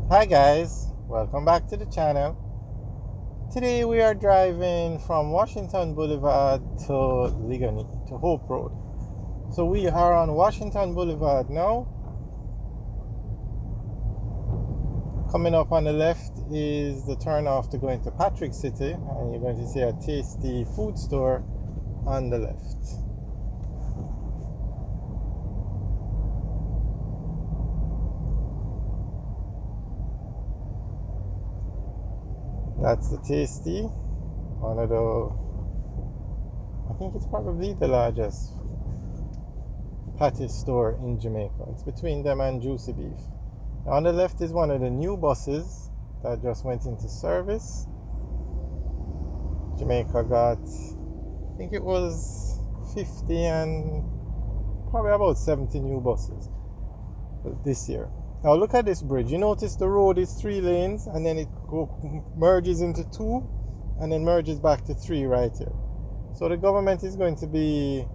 Hi guys, welcome back to the channel. Today we are driving from Washington Boulevard to Ligoni, to Hope Road. So we are on Washington Boulevard now. Coming up on the left is the turn off to go into Patrick City, and you're going to see a tasty food store on the left. That's the Tasty, one of the, I think it's probably the largest patty store in Jamaica. It's between them and Juicy Beef. Now on the left is one of the new buses that just went into service. Jamaica got, I think it was 50 and probably about 70 new buses this year. Now look at this bridge. You notice the road is 3 lanes and then it merges into 2 and then merges back to 3 right here. So the government is going to be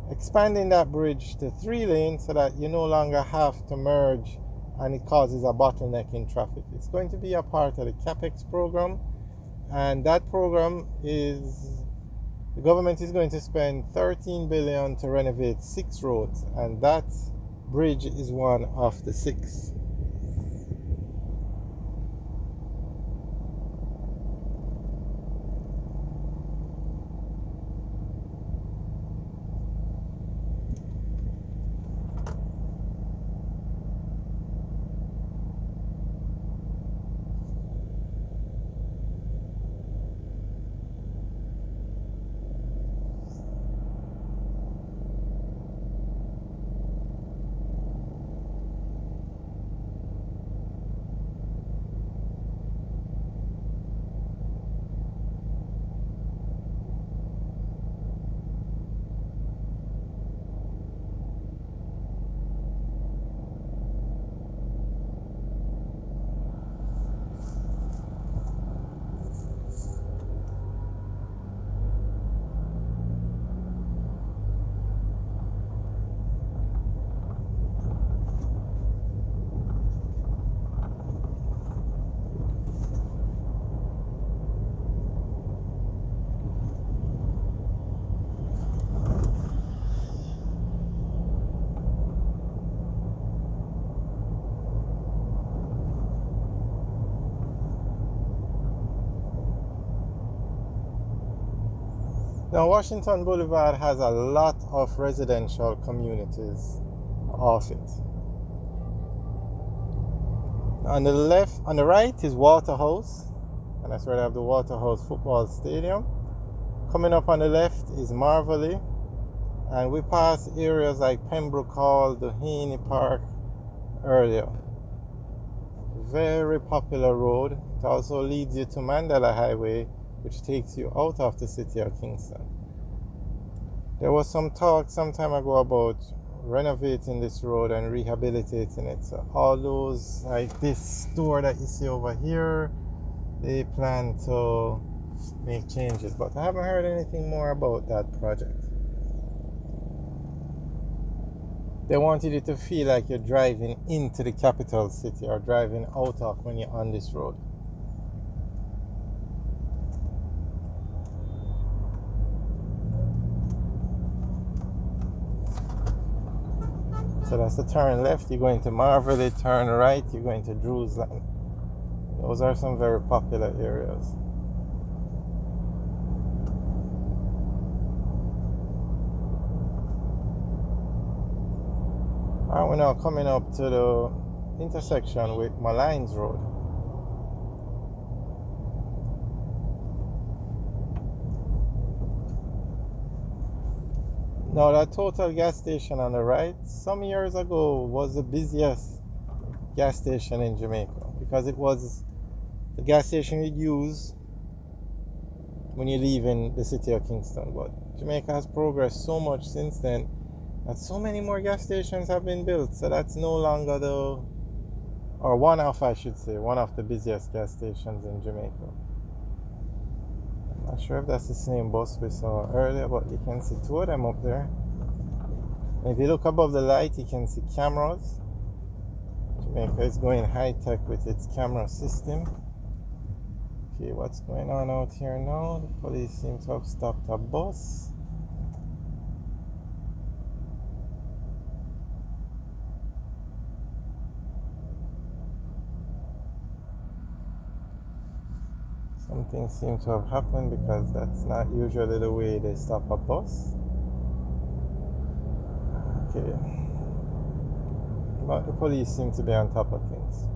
expanding that bridge to 3 lanes so that you no longer have to merge and it causes a bottleneck in traffic. It's going to be a part of the CAPEX program, and that program is, the government is going to spend 13 billion to renovate 6 roads, and that bridge is one of the 6. Now, Washington Boulevard has a lot of residential communities off it. On the left, on the right is Waterhouse, and that's where they have the Waterhouse football stadium. Coming up on the left is Marvelly, and we passed areas like Pembroke Hall, Doheny Park earlier. Very popular road. It also leads you to Mandela Highway, which takes you out of the city of Kingston. There was some talk some time ago about renovating this road and rehabilitating it. So all those, like this store that you see over here, they plan to make changes, but I haven't heard anything more about that project. They wanted you to feel like you're driving into the capital city or driving out of when you're on this road. So that's the turn left, you're going to Marvelly, turn right, you're going to Jerusalem. Those are some very popular areas. Alright, we're now coming up to the intersection with Malines Road. Now that Total gas station on the right, some years ago was the busiest gas station in Jamaica because it was the gas station you'd use when you leave in the city of Kingston. But Jamaica has progressed so much since then that so many more gas stations have been built, so that's no longer the, or one of, I should say, one of the busiest gas stations in Jamaica. Not sure if that's the same bus we saw earlier, but you can see 2 of them up there. And if you look above the light, you can see cameras. Jamaica is going high tech with its camera system. Okay, what's going on out here now? The police seem to have stopped a bus. Something seems to have happened because that's not usually the way they stop a bus. Okay. But the police seem to be on top of things.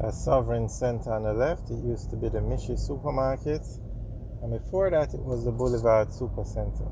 A Sovereign Center on the left, it used to be the Mishi Supermarket, and before that it was the Boulevard Super Center.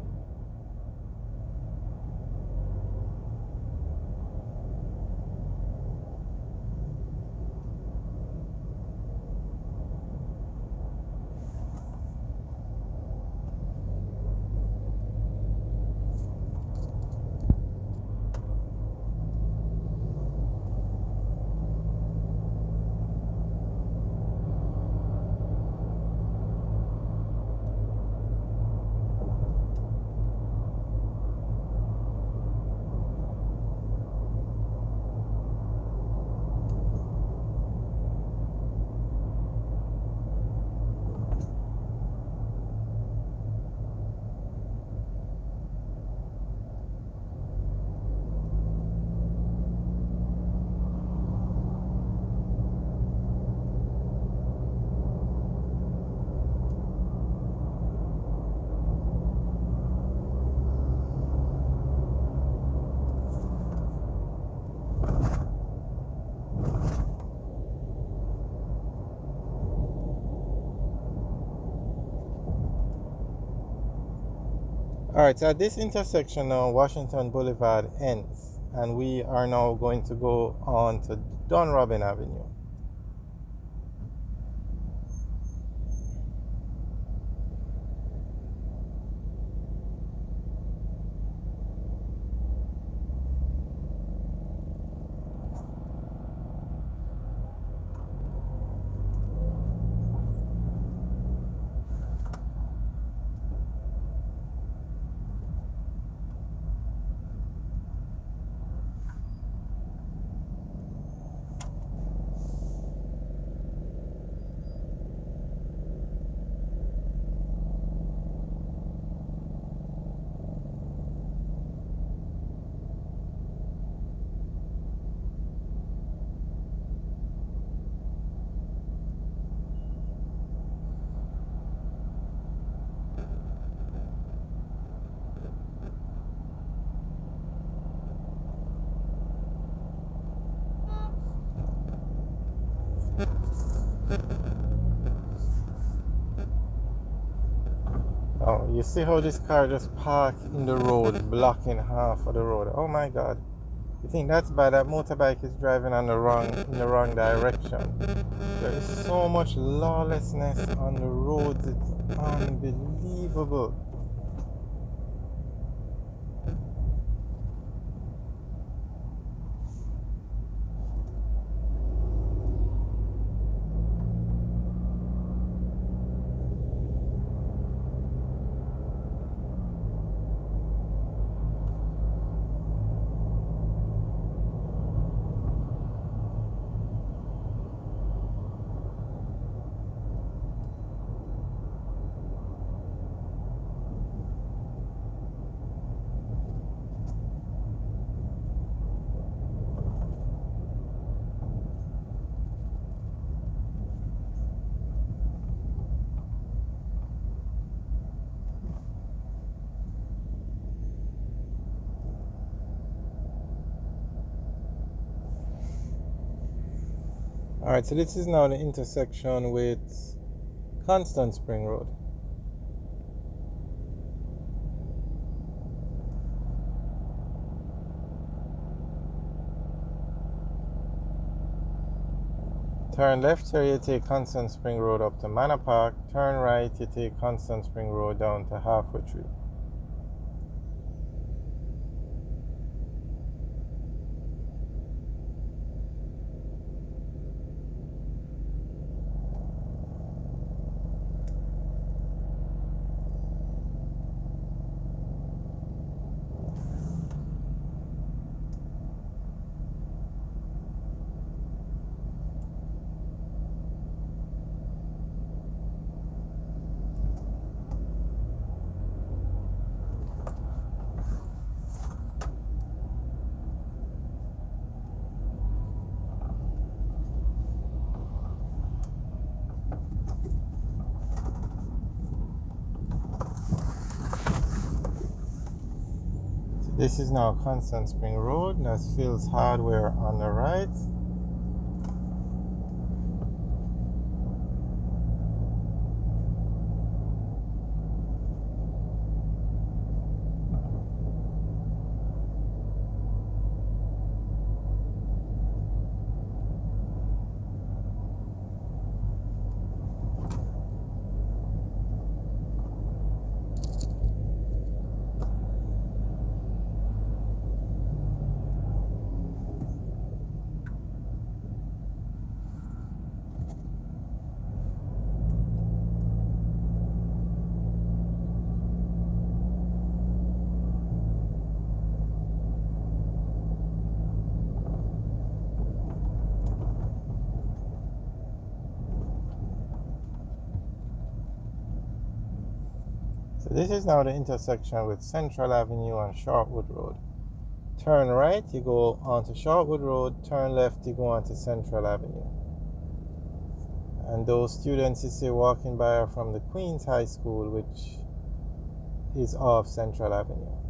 Alright, so at this intersection now, Washington Boulevard ends, and we are now going to go on to Dunrobin Avenue. Oh, you see how this car just parked in the road, blocking half of the road. Oh my god. You think that's bad? That motorbike is driving on in the wrong direction. There is so much lawlessness on the roads, it's unbelievable. Alright, so this is now the intersection with Constant Spring Road. Turn left here, you take Constant Spring Road up to Manor Park. Turn right, you take Constant Spring Road down to Halfway Tree. This is now Constant Spring Road. That's Phil's Hardware on the right. So this is now the intersection with Central Avenue and Shortwood Road. Turn right, you go onto Shortwood Road. Turn left, you go onto Central Avenue. And those students you see walking by are from the Queens High School, which is off Central Avenue.